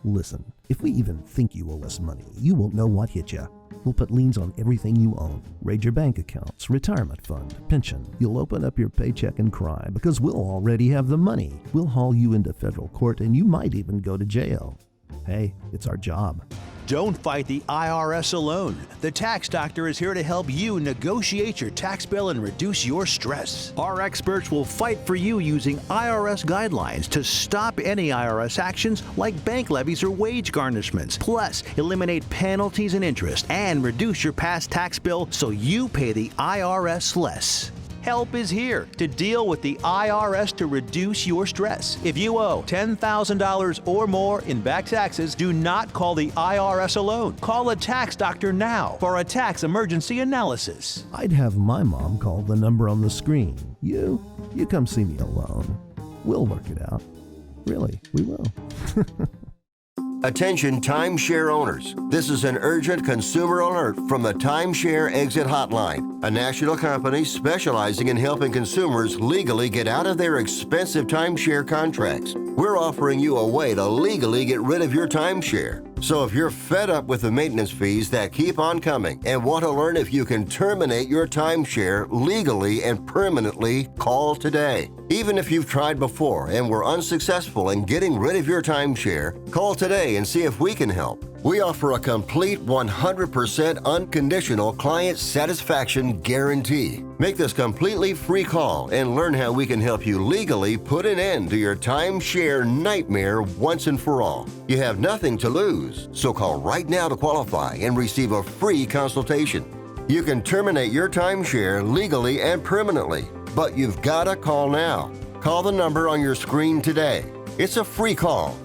Listen, if we even think you owe us money, you won't know what hit you. We'll put liens on everything you own. Raid your bank accounts, retirement fund, pension. You'll open up your paycheck and cry because we'll already have the money. We'll haul you into federal court and you might even go to jail. Hey, it's our job. Don't fight the IRS alone. The Tax Doctor is here to help you negotiate your tax bill and reduce your stress. Our experts will fight for you using IRS guidelines to stop any IRS actions like bank levies or wage garnishments. Plus, eliminate penalties and interest and reduce your past tax bill so you pay the IRS less. Help is here to deal with the IRS to reduce your stress. If you owe $10,000 or more in back taxes, do not call the IRS alone. Call a tax doctor now for a tax emergency analysis. I'd have my mom call the number on the screen. You come see me alone. We'll work it out. Really, we will. Attention timeshare owners. This is an urgent consumer alert from the Timeshare Exit Hotline, a national company specializing in helping consumers legally get out of their expensive timeshare contracts. We're offering you a way to legally get rid of your timeshare. So if you're fed up with the maintenance fees that keep on coming and want to learn if you can terminate your timeshare legally and permanently, call today. Even if you've tried before and were unsuccessful in getting rid of your timeshare, call today and see if we can help. We offer a complete 100% unconditional client satisfaction guarantee. Make this completely free call and learn how we can help you legally put an end to your timeshare nightmare once and for all. You have nothing to lose, so call right now to qualify and receive a free consultation. You can terminate your timeshare legally and permanently, but you've got to call now. Call the number on your screen today. It's a free call.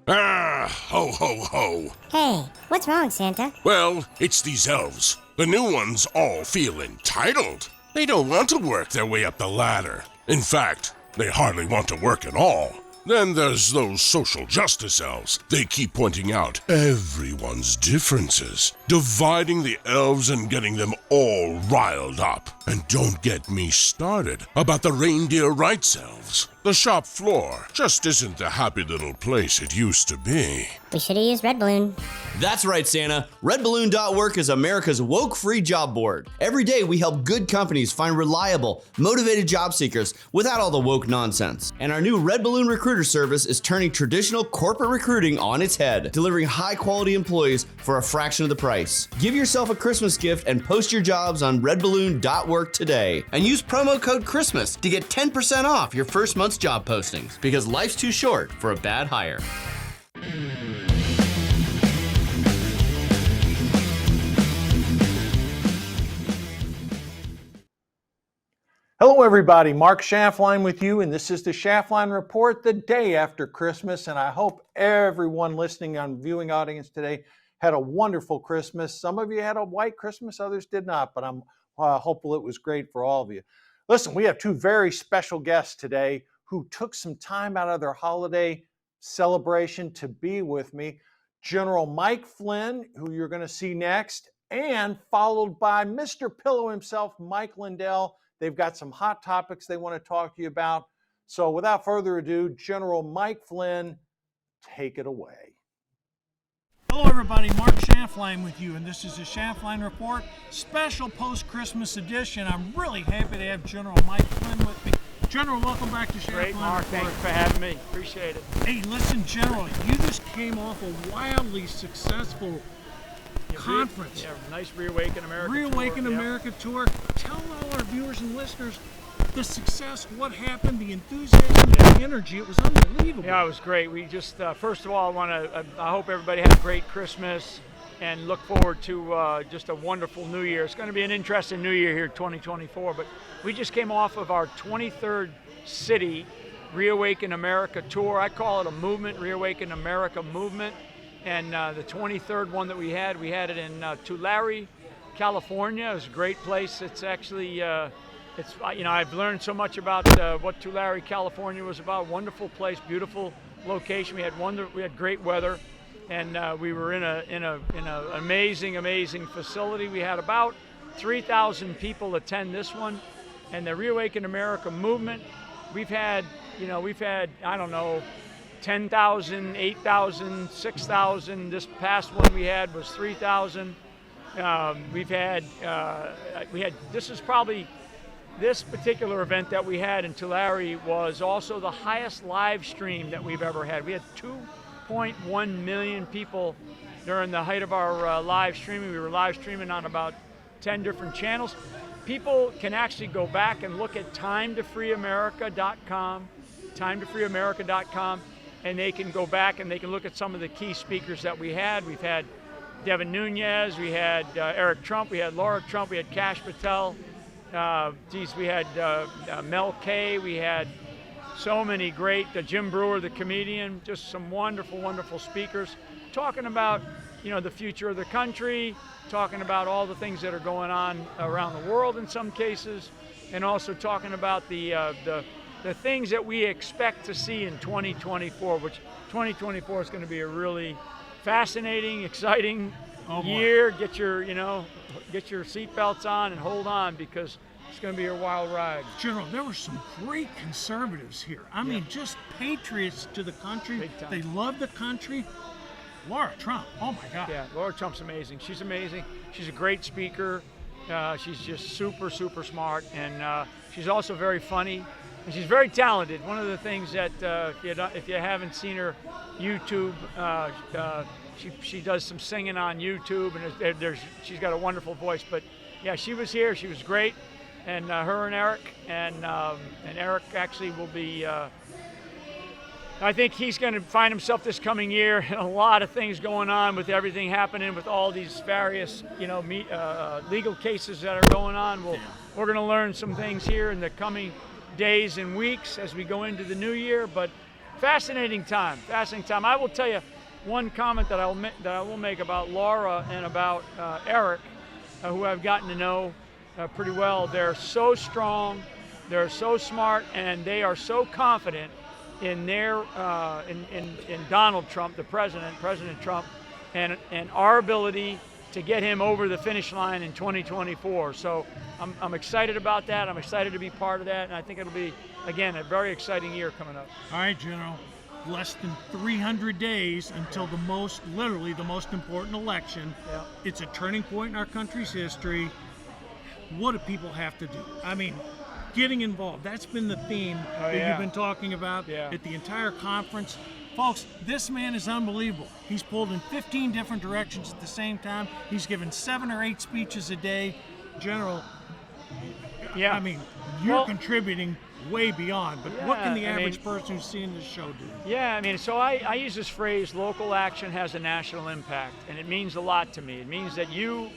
Ah, ho, ho, ho. Hey, what's wrong, Santa? Well, it's these elves. The new ones all feel entitled. They don't want to work their way up the ladder. In fact, they hardly want to work at all. Then there's those social justice elves. They keep pointing out everyone's differences, dividing the elves and getting them all riled up. And don't get me started about the reindeer rights elves. The shop floor just isn't the happy little place it used to be. We should have used Red Balloon. That's right, Santa. RedBalloon.work is America's woke-free job board. Every day we help good companies find reliable, motivated job seekers without all the woke nonsense. And our new Red Balloon recruiter service is turning traditional corporate recruiting on its head, delivering high-quality employees for a fraction of the price. Give yourself a Christmas gift and post your jobs on RedBalloon.work today. And use promo code CHRISTMAS to get 10% off your first month's job postings, because life's too short for a bad hire. Hello everybody, Mark Schaftlein with you, and this is the Schaftlein Report the day after Christmas, and I hope everyone listening on viewing audience today had a wonderful Christmas. Some of you had a white Christmas, others did not, but I'm hopeful it was great for all of you. Listen, we have two very special guests today who took some time out of their holiday celebration to be with me. General Mike Flynn, who you're going to see next, and followed by Mr. Pillow himself, Mike Lindell. They've got some hot topics they want to talk to you about. So without further ado, General Mike Flynn, take it away. Hello everybody, Mark Schaftlein with you, and this is the Schaftlein Report, special post-Christmas edition. I'm really happy to have General Mike Flynn with me. General, welcome back to Schaftlein Great, Mark. Report. Thanks for having me. Appreciate it. Hey, listen, General, you just came off a wildly successful conference. Yeah, nice Reawaken America Reawaken tour. America tour. Tell all our viewers and listeners the success, what happened, the enthusiasm, the energy. It was unbelievable. Yeah, it was great. We just, first of all, I hope everybody had a great Christmas and look forward to just a wonderful New Year. It's going to be an interesting New Year here, 2024, but we just came off of our 23rd city Reawaken America tour. I call it a movement, Reawaken America movement. And the 23rd one that we had it in Tulare, California. It was a great place. It's actually, I've learned so much about what Tulare, California was about. Wonderful place, beautiful location. We had great weather, and we were in an amazing facility. We had about 3,000 people attend this one, and the Reawaken America movement. We've had I don't know, 10,000, 8,000, 6,000. This past one we had was 3,000. This particular event that we had in Tulare was also the highest live stream that we've ever had. We had 2.1 million people during the height of our live streaming. We were live streaming on about 10 different channels. People can actually go back and look at timetofreeamerica.com, and they can go back and they can look at some of the key speakers that we had. We've had Devin Nunes, we had Eric Trump, we had Laura Trump, we had Kash Patel, we had Mel K, we had so many great, Jim Brewer, the comedian, just some wonderful, wonderful speakers talking about, the future of the country, talking about all the things that are going on around the world in some cases, and also talking about the things that we expect to see in 2024, which 2024 is going to be a really fascinating, exciting year. Get your seatbelts on and hold on, because it's going to be a wild ride. General, there were some great conservatives here. I mean, just patriots to the country. They love the country. Laura Trump, oh my God. Yeah, Laura Trump's amazing. She's amazing. She's a great speaker. She's just super, super smart, and she's also very funny, and she's very talented. One of the things that if you haven't seen her YouTube, she does some singing on YouTube, and she's got a wonderful voice. But yeah, she was here. She was great, and her and Eric, and Eric actually will be. I think he's going to find himself this coming year. A lot of things going on with everything happening with all these various, legal cases that are going on. We're going to learn some things here in the coming days and weeks as we go into the new year. But fascinating time. I will tell you one comment that I will make about Laura and about Eric, who I've gotten to know pretty well. They're so strong, they're so smart, and they are so confident in their in Donald Trump, the President Trump, and our ability to get him over the finish line in 2024. So I'm excited about that. I'm excited to be part of that, and I think it'll be, again, a very exciting year coming up. All right, General. Less than 300 days until literally the most important election. Yeah. It's a turning point in our country's history. What do people have to do? I mean, getting involved. That's been the theme that you've been talking about at the entire conference. Folks, this man is unbelievable. He's pulled in 15 different directions at the same time. He's given 7 or 8 speeches a day. General, I mean, you're contributing way beyond, but what can the average person who's seeing this show do? Yeah, I mean, so I use this phrase, local action has a national impact, and it means a lot to me. It means that you,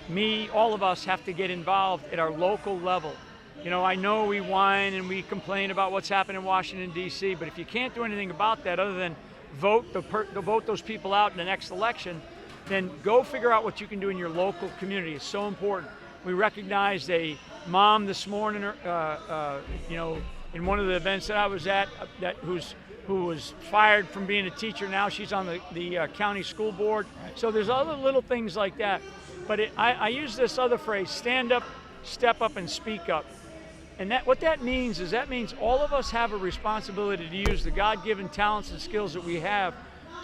me, all of us have to get involved at our local level. I know we whine and we complain about what's happening in Washington, D.C., but if you can't do anything about that other than vote those people out in the next election, then go figure out what you can do in your local community. It's so important. We recognized a mom this morning, in one of the events that I was at, who was fired from being a teacher. Now she's on the county school board. So there's other little things like that. But I use this other phrase, stand up, step up, and speak up. And what that means is all of us have a responsibility to use the God-given talents and skills that we have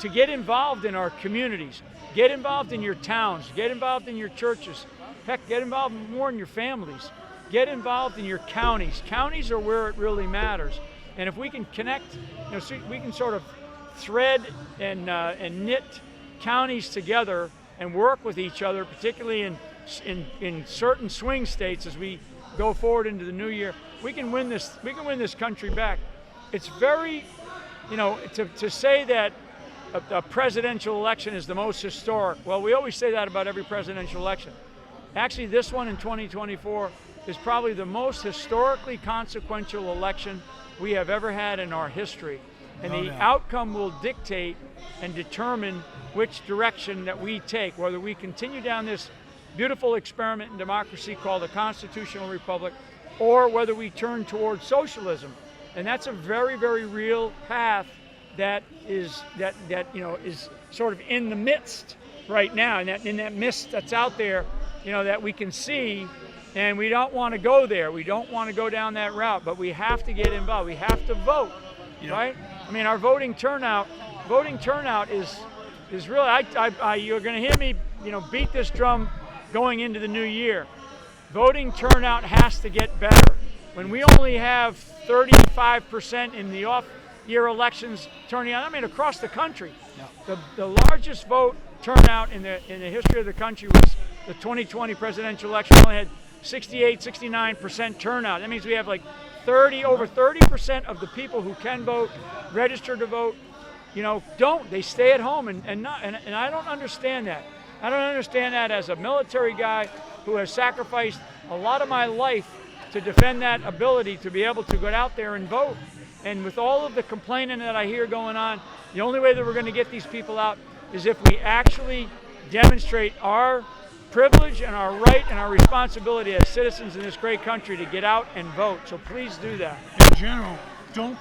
to get involved in our communities, get involved in your towns, get involved in your churches, heck, get involved more in your families, get involved in your counties. Counties are where it really matters. And if we can connect, we can sort of thread and knit counties together and work with each other, particularly in certain swing states as we go forward into the new year, we can win this country back. It's very, to say that a presidential election is the most historic. Well, we always say that about every presidential election. Actually, this one in 2024 is probably the most historically consequential election we have ever had in our history. And the outcome will dictate and determine which direction that we take, whether we continue down this beautiful experiment in democracy called a constitutional republic, or whether we turn towards socialism. And that's a very, very real path that is sort of in the midst right now, and in that mist that's out there, that we can see, and we don't want to go there. We don't want to go down that route, but we have to get involved. We have to vote, right? mean, our voting turnout is really, you're going to hear me, beat this drum going into the new year. Voting turnout has to get better. When we only have 35% in the off-year elections turning out, I mean, across the country, the largest vote turnout in the history of the country was the 2020 presidential election. We only had 69% turnout. That means we have like over 30% of the people who can vote, register to vote, don't. They stay at home and I don't understand that. I don't understand that as a military guy who has sacrificed a lot of my life to defend that ability to be able to get out there and vote. And with all of the complaining that I hear going on, the only way that we're going to get these people out is if we actually demonstrate our privilege and our right and our responsibility as citizens in this great country to get out and vote. So please do that. In general, don't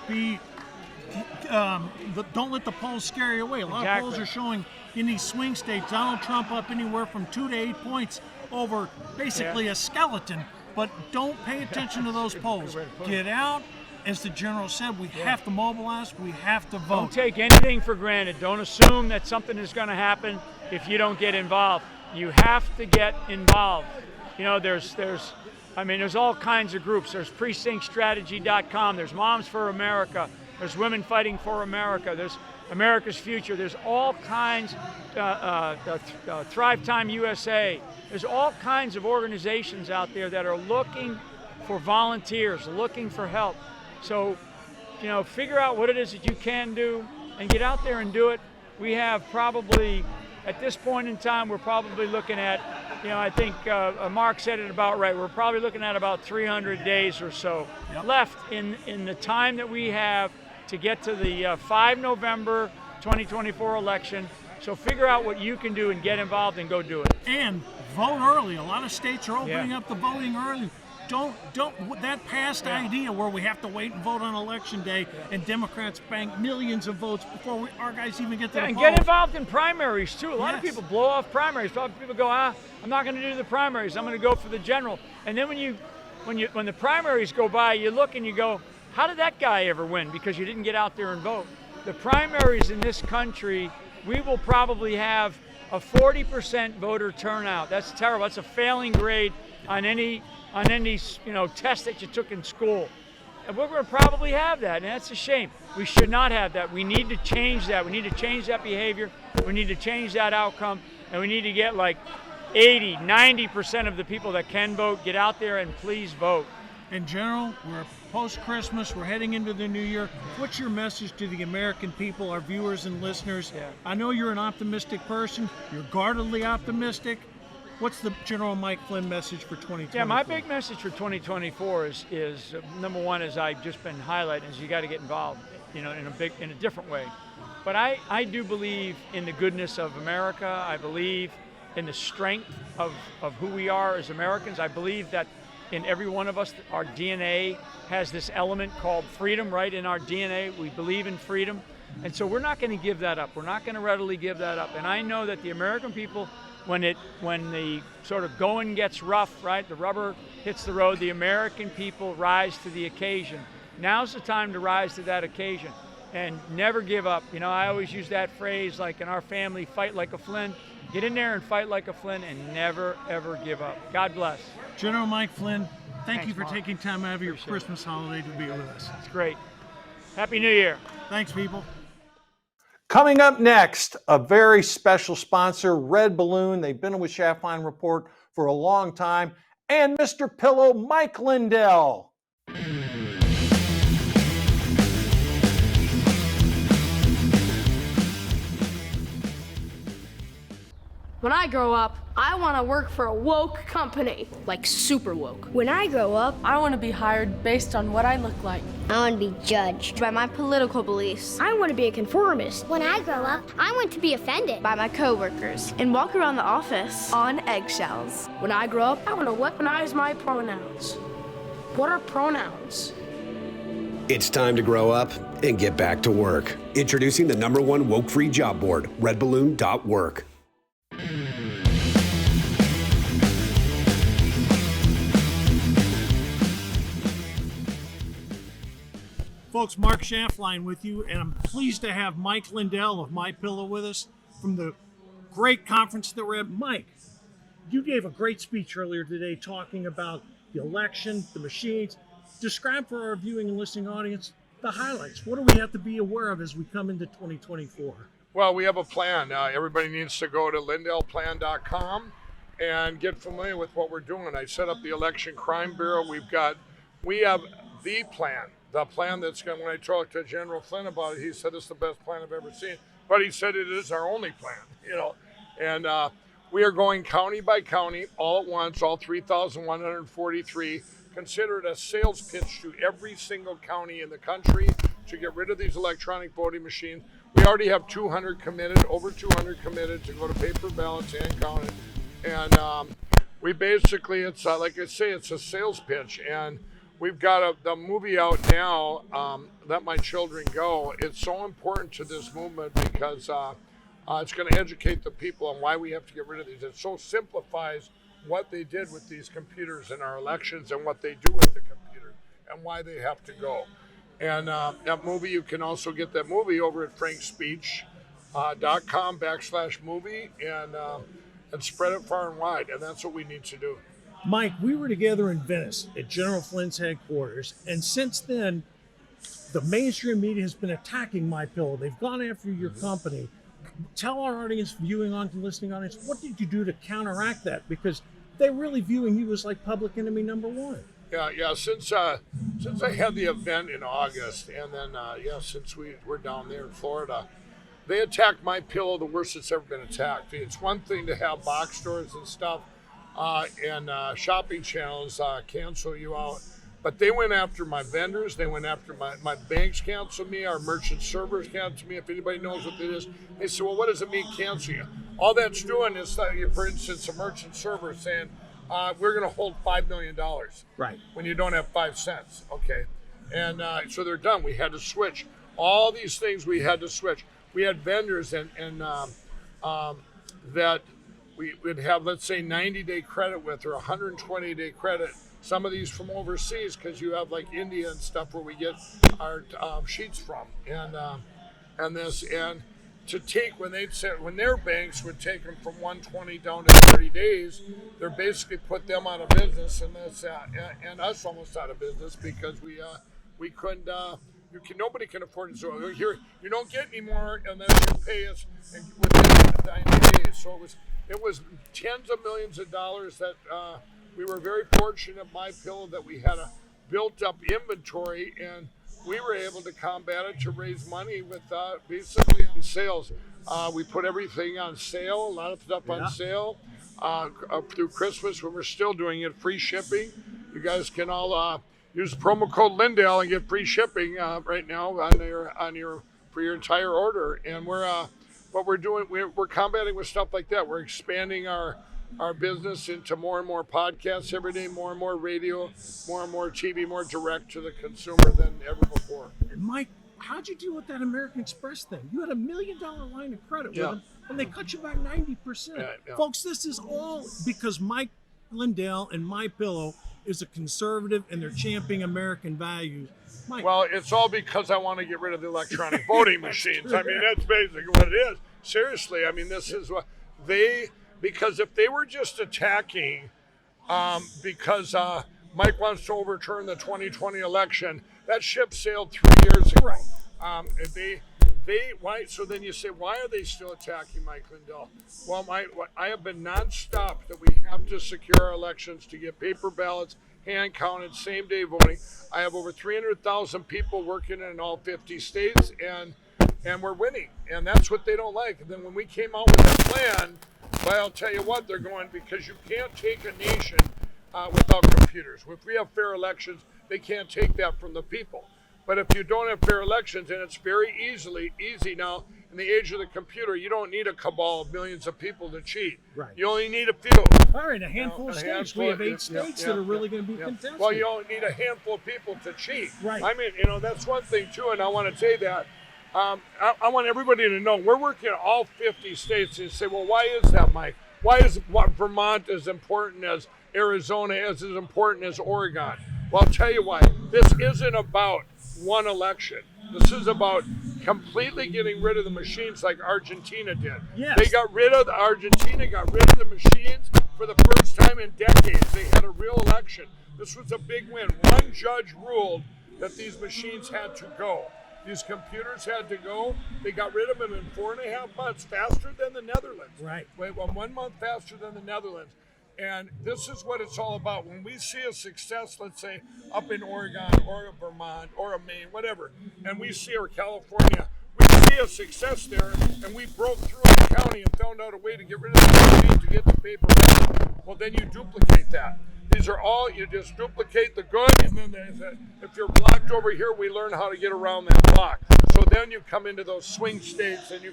let the polls scare you away. A lot of polls are showing in these swing states Donald Trump up anywhere from 2 to 8 points over basically a skeleton. But don't pay attention to those polls. Get out. As the general said, we have to mobilize. We have to vote. Don't take anything for granted. Don't assume that something is going to happen if you don't get involved. You have to get involved. There's all kinds of groups. There's precinctstrategy.com. There's Moms for America. There's Women Fighting for America. There's America's Future. There's all kinds, Thrive Time USA. There's all kinds of organizations out there that are looking for volunteers, looking for help. So, figure out what it is that you can do and get out there and do it. We have probably, at this point in time, we're probably looking at, I think Mark said it about right. We're probably looking at about 300 days or so left in the time that we have to get to the 5 November 2024 election. So figure out what you can do and get involved and go do it. And vote early. A lot of states are opening up the voting early. Don't that past idea where we have to wait and vote on election day and Democrats bank millions of votes before our guys even get to the and polls. Get involved in primaries too. A lot of people blow off primaries. A lot of people go, I'm not going to do the primaries. I'm going to go for the general. And then when the primaries go by, you look and you go, how did that guy ever win? Because you didn't get out there and vote. The primaries in this country, we will probably have a 40% voter turnout. That's terrible. That's a failing grade on any test that you took in school. And we're going to probably have that, and that's a shame. We should not have that. We need to change that. We need to change that behavior. We need to change that outcome, and we need to get like 80, 90% of the people that can vote, get out there and please vote. In general, we're post-Christmas, we're heading into the new year. What's your message to the American people, our viewers and listeners? I know you're an optimistic person. You're guardedly optimistic. What's the General Mike Flynn message for 2024? Yeah, my big message for 2024 is number one, as I've just been highlighting, is you got to get involved, in a different way. But I do believe in the goodness of America. I believe in the strength of who we are as Americans. I believe that in every one of us, our DNA has this element called freedom, right? In our DNA, we believe in freedom. And so we're not going to give that up. We're not going to readily give that up. And I know that the American people, when the sort of going gets rough, right, the rubber hits the road, the American people rise to the occasion. Now's the time to rise to that occasion and never give up. I always use that phrase, like in our family, fight like a Flynn. Get in there and fight like a Flynn and never, ever give up. God bless. General Mike Flynn, thanks you for taking time out of your Christmas holiday to be with us. It's great. Happy New Year. Thanks, people. Coming up next, a very special sponsor, Red Balloon. They've been with Schaftlein Report for a long time. And Mr. Pillow, Mike Lindell. When I grow up, I want to work for a woke company, like super woke. When I grow up, I want to be hired based on what I look like. I want to be judged by my political beliefs. I want to be a conformist. When I grow up, I want to be offended by my coworkers and walk around the office on eggshells. When I grow up, I want to weaponize my pronouns. What are pronouns? It's time to grow up and get back to work. Introducing the #1 woke-free job board, redballoon.work. Folks, Mark Schaftlein with you, and I'm pleased to have Mike Lindell of MyPillow with us from the great conference that we're at. Mike, you gave a great speech earlier today talking about the election, the machines. Describe for our viewing and listening audience the highlights. What do we have to be aware of as we come into 2024? Well, we have a plan. Everybody needs to go to lindellplan.com and get familiar with what we're doing. I set up the Election Crime Bureau. We have the plan that's going. When I talked to General Flynn about it, he said it's the best plan I've ever seen. But he said it is our only plan, And we are going county by county all at once, all 3,143. Consider it a sales pitch to every single county in the country to get rid of these electronic voting machines. We already have 200 committed, over 200 committed to go to paper ballots and counted. And we basically, it's like I say, it's a sales pitch. And we've got the movie out now, Let My Children Go. It's so important to this movement because it's going to educate the people on why we have to get rid of these. It so simplifies what they did with these computers in our elections and what they do with the computer and why they have to go. And that movie, you can also get that movie over at frankspeech.com/movie and spread it far and wide. And that's what we need to do. Mike, we were together in Venice at General Flynn's headquarters, and since then, the mainstream media has been attacking MyPillow. They've gone after your company. Tell our audience, viewing on and listening audience, what did you do to counteract that? Because they're really viewing you as like public enemy number one. Yeah. Since I had the event in August, and then since we're down there in Florida, they attacked MyPillow the worst it's ever been attacked. It's one thing to have box stores and stuff and shopping channels cancel you out. But they went after my vendors. They went after my banks canceled me. Our merchant servers canceled me. If anybody knows what it is, they said, well, what does it mean cancel you? All that's doing is, for instance, a merchant server saying, we're going to hold $5 million. Right. When you don't have 5 cents. Okay. And so they're done. We had to switch. All these things we had to switch. We had vendors and that we would have, let's say, 90-day credit with or 120-day credit. Some of these from overseas, because you have like India and stuff where we get our sheets from, and to take when their banks would take them from 120 down to 30 days, they're basically put them out of business, and and us almost out of business because we couldn't. Nobody can afford it. So here you don't get any more unless you pay us within 90 days. So it was tens of millions of dollars that. We were very fortunate at MyPillow that we had a built-up inventory, and we were able to combat it to raise money with basically on sales. We put everything on sale, a lot of stuff on sale through Christmas when we're still doing it, free shipping. You guys can all use the promo code Lindell and get free shipping right now for your entire order. And we're combating with stuff like that. We're expanding our business into more and more podcasts every day, more and more radio, more and more TV, more direct to the consumer than ever before. And Mike, how'd you deal with that American Express thing? You had $1 million line of credit with them, and they cut you back 90%. Yeah. Folks, this is all because Mike Lindell and MyPillow is a conservative, and they're championing American values. Mike. Well, it's all because I want to get rid of the electronic voting machines. I mean, that's basically what it is. Seriously, I mean, this is what because if they were just attacking because Mike wants to overturn the 2020 election, that ship sailed 3 years ago. Right. So then you say, why are they still attacking Mike Lindell? Well, I have been nonstop that we have to secure our elections to get paper ballots, hand counted, same day voting. I have over 300,000 people working in all 50 states, and we're winning. And that's what they don't like. And then when we came out with a plan, well, I'll tell you what, they're going, because you can't take a nation without computers. If we have fair elections, they can't take that from the people. But if you don't have fair elections, and it's very easy now, in the age of the computer, you don't need a cabal of millions of people to cheat. Right. You only need a few. All right, a handful of states. We have 8 states that are really going to be contested. Well, you only need a handful of people to cheat. Right. I mean, that's one thing, too, and I want to say that. I want everybody to know we're working in all 50 states and say, well, why is that, Mike? Why is Vermont as important as Arizona, as important as Oregon? Well, I'll tell you why. This isn't about one election. This is about completely getting rid of the machines like Argentina did. Yes. Argentina got rid of the machines for the first time in decades. They had a real election. This was a big win. One judge ruled that these machines had to go. These computers had to go. They got rid of them in 4.5 months, faster than the Netherlands. Right. Wait, 1 month faster than the Netherlands. And this is what it's all about. When we see a success, let's say up in Oregon or Vermont or Maine, whatever, and we see, or California, we see a success there, and we broke through in the county and found out a way to get rid of the machine to get the paper back. Well, then you duplicate that. These are all, you just duplicate the good, and then if you're blocked over here, we learn how to get around that block. So then you come into those swing states, and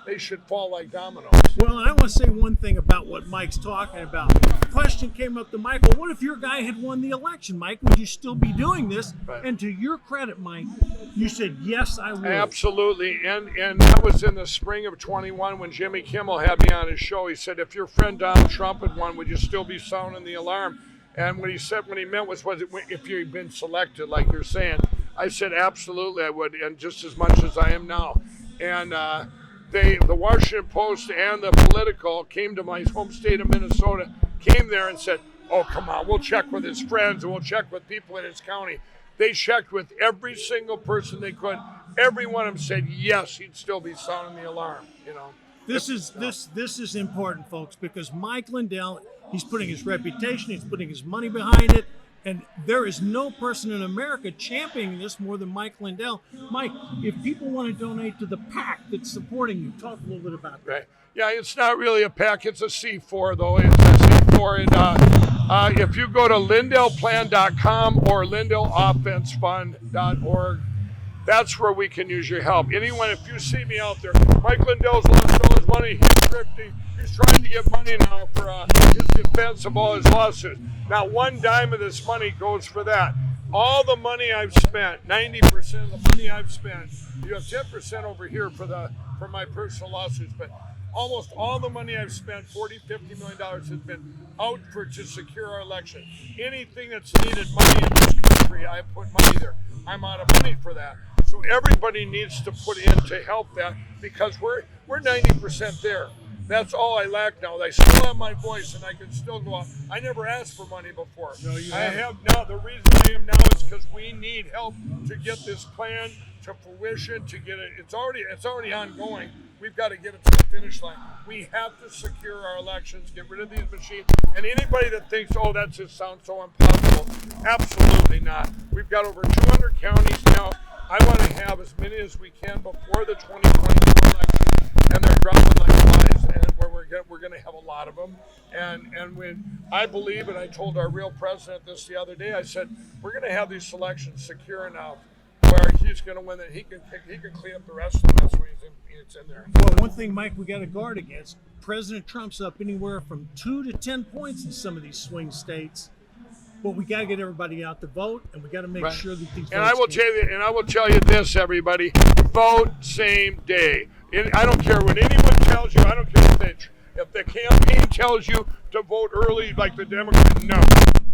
they should fall like dominoes. Well, I want to say one thing about what Mike's talking about. The question came up to Michael, what if your guy had won the election, Mike? Would you still be doing this? Right. And to your credit, Mike, you said, yes, I would. Absolutely. And that was in the spring of 21 when Jimmy Kimmel had me on his show. He said, if your friend Donald Trump had won, would you still be sounding the alarm? And what he meant was if you'd been selected, like you're saying. I said, absolutely, I would, and just as much as I am now. And the Washington Post and the Political came to my home state of Minnesota, came there and said, oh, come on, we'll check with his friends and we'll check with people in his county. They checked with every single person they could. Every one of them said, yes, he'd still be sounding the alarm, This is important, folks, because Mike Lindell, he's putting his reputation, he's putting his money behind it, and there is no person in America championing this more than Mike Lindell. Mike, if people want to donate to the PAC that's supporting you, talk a little bit about that. Right. Yeah, it's not really a PAC, it's a C4, though. It's a C4, and if you go to lindellplan.com or lindelloffensefund.org, that's where we can use your help. Anyone, if you see me out there, Mike Lindell's lost all his money, he's thrifty, he's trying to get money now for his defense of all his lawsuits. Not one dime of this money goes for that. All the money I've spent, 90% of the money I've spent, you have 10% over here for my personal lawsuits, but almost all the money I've spent, $40-50 million, has been out to secure our election. Anything that's needed money in this country, I put money there. I'm out of money for that. So everybody needs to put in to help that, because we're 90% there. That's all I lack now. I still have my voice, and I can still go out. I never asked for money before. No, you I haven't. have now. The reason I am now is because we need help to get this plan to fruition. To get it, it's already ongoing. We've got to get it to the finish line. We have to secure our elections, get rid of these machines. And anybody that thinks, oh, that just sounds so impossible, absolutely not. We've got over 200 counties now. I want to have as many as we can before the 2024 election, and they're dropping like flies, and we're going to have a lot of them. And when I believe, and I told our real president this the other day, I said, we're going to have these elections secure enough where he's going to win, that he can clean up the rest of the mess when it's in there. Well, one thing, Mike, we got to guard against, President Trump's up anywhere from 2 to 10 points in some of these swing states. But we got to get everybody out to vote, and we got to make sure that these. And I will tell you this, everybody: vote same day. I don't care what anyone tells you. I don't care if the campaign tells you to vote early, like the Democrats. No,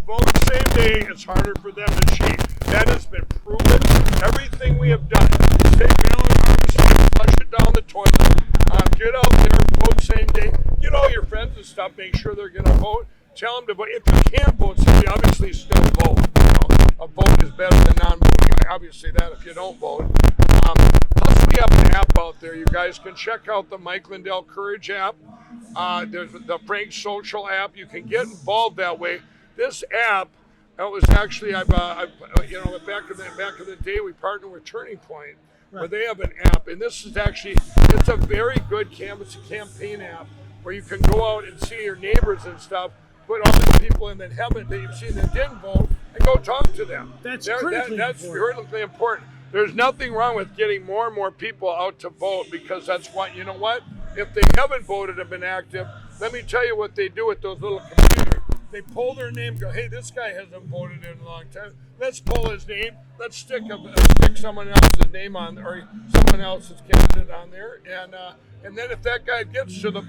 vote same day. It's harder for them to cheat. That has been proven. Everything we have done, take mail-in harvesting, flush it down the toilet. Get out there, vote same day. Get all your friends and stuff. Make sure they're going to vote. Tell them to vote. If you can't vote, somebody obviously still vote. A vote is better than non-voting. Obviously that if you don't vote. Plus we have an app out there. You guys can check out the Mike Lindell Courage app. There's the Frank Social app. You can get involved that way. This app, it was actually, back in the day, we partnered with Turning Point, where they have an app, and this is actually, it's a very good canvas campaign app where you can go out and see your neighbors and stuff. Put all the people in that haven't, that you've seen that didn't vote, and go talk to them. That's critically important. There's nothing wrong with getting more and more people out to vote, because that's what, you know what? If they haven't voted and been active, let me tell you what they do with those little computers. They pull their name, go, hey, this guy hasn't voted in a long time. Let's pull his name. Let's stick someone else's name on, or someone else's candidate on there, and then if that guy gets to the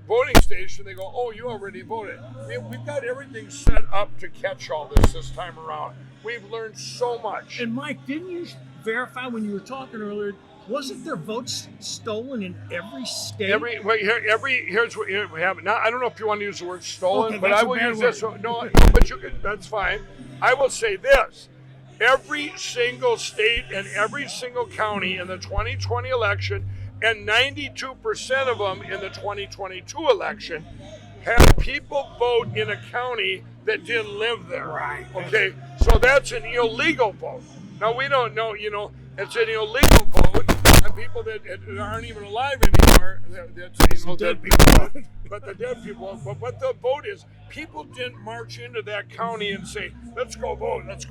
voting station, they go, oh, you already voted. We've got everything set up to catch all this time around. We've learned so much. And Mike, didn't you verify when you were talking earlier? Wasn't there votes stolen in every state? Here's what we have. Now, I don't know if you want to use the word stolen, okay, but I will use this. No, but that's fine. I will say this. Every single state and every single county in the 2020 election and 92% of them in the 2022 election had people vote in a county that didn't live there. Right. Okay, so that's an illegal vote. Now, we don't know, it's an illegal vote, and people that aren't even alive anymore, dead people, but the dead people, but what the vote is, people didn't march into that county and say, let's go vote, and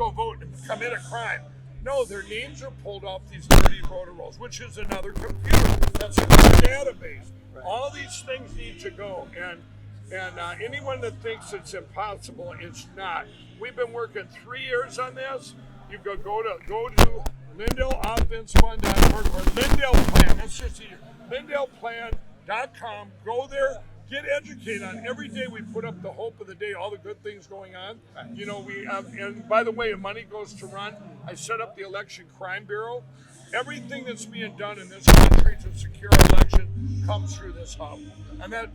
commit a crime. No, their names are pulled off these dirty voter rolls, which is another computer. That's a database. Right. All these things need to go, and anyone that thinks it's impossible, it's not. We've been working 3 years on this. You go to LindellOffenseFund.org or Lindell Plan. That's just easier. LindellPlan.com. Go there. Get educated on. Every day we put up the hope of the day, all the good things going on. We have, and by the way, money goes to run. I set up the Election Crime Bureau. Everything that's being done in this country to secure our election comes through this hub. And that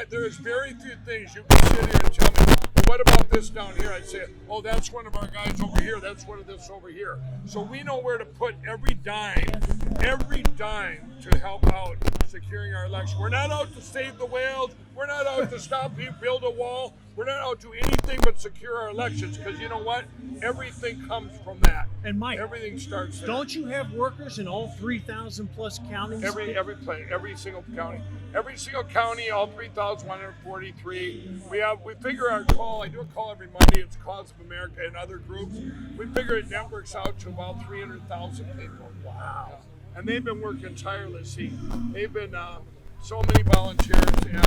there is very few things you can sit here and tell me, well, what about this down here? I'd say, oh, that's one of our guys over here. That's one of this over here. So we know where to put every dime to help out securing our election. We're not out to save the whales. We're not out to stop you, build a wall. We're not out to anything but secure our elections, because you know what? Everything comes from that. And Mike, everything starts there. Don't you have workers in all 3,000 plus counties? Every single county, all 3,143. We figure our call. I do a call every Monday. It's Cause of America and other groups. We figure it networks out to about 300,000 people. Wow. And they've been working tirelessly. They've been so many volunteers, and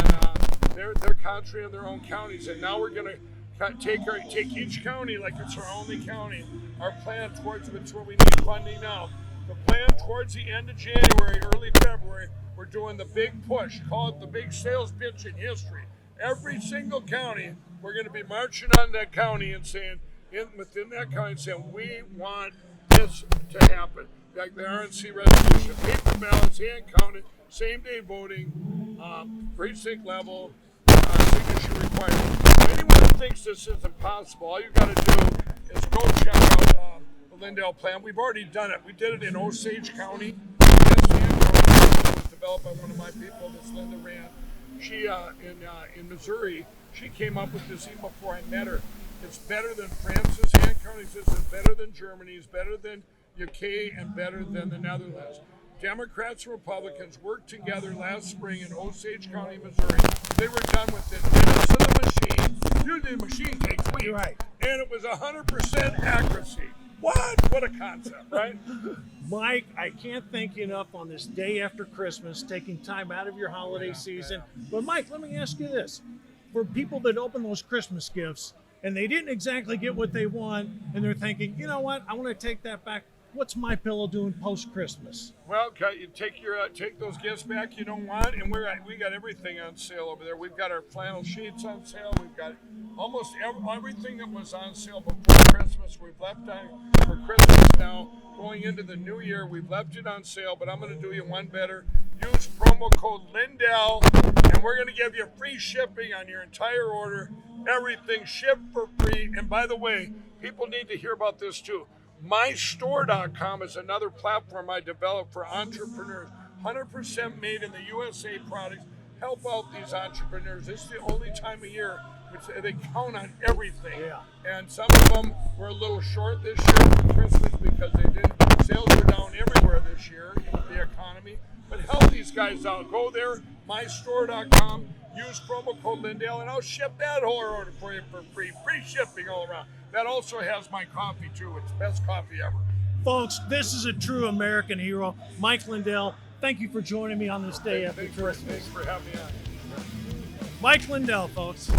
they're concentrating in their own counties. And now we're going to take each county like it's our only county. Our plan towards it's where we need funding now. The plan towards the end of January, early February, we're doing the big push. Call it the big sales pitch in history. Every single county, we're going to be marching on that county and saying, within that county, saying we want this to happen. Like the RNC resolution, paper ballots, hand counted, same day voting, precinct level, signature required. So anyone who thinks this is impossible, all you got to do is go check out the Lindell plan. We've already done it. We did it in Osage County. That's the program was developed by one of my people, Miss Linda Rand. She in Missouri. She came up with this even before I met her. It's better than France's hand counting system. It's better than Germany's. Better than UK, and better than the Netherlands. Democrats and Republicans worked together last spring in Osage County, Missouri. They were done with it. Minutes of the machine. Usually the machine takes weeks. Right. And it was 100% accuracy. What a concept, right? Mike, I can't thank you enough on this day after Christmas, taking time out of your holiday season. But Mike, let me ask you this. For people that open those Christmas gifts and they didn't exactly get what they want, and they're thinking, you know what, I want to take that back. What's My Pillow doing post-Christmas? Well, you take those gifts back you don't want, and we got everything on sale over there. We've got our flannel sheets on sale. We've got almost everything that was on sale before Christmas. We've left on for Christmas now. Going into the new year, we've left it on sale, but I'm going to do you one better. Use promo code Lindell, and we're going to give you free shipping on your entire order. Everything shipped for free. And by the way, people need to hear about this too. MyStore.com is another platform I developed for entrepreneurs. 100% made in the USA products. Help out these entrepreneurs. This is the only time of year which they count on everything. Yeah. And some of them were a little short this year for Christmas because sales were down everywhere this year in the economy. But help these guys out. Go there, MyStore.com. Use promo code Lindell, and I'll ship that whole order for you for free. Free shipping all around. That also has my coffee, too. It's the best coffee ever. Folks, this is a true American hero. Mike Lindell, thank you for joining me on this day after Christmas. Thanks for having me on. Mike Lindell, folks.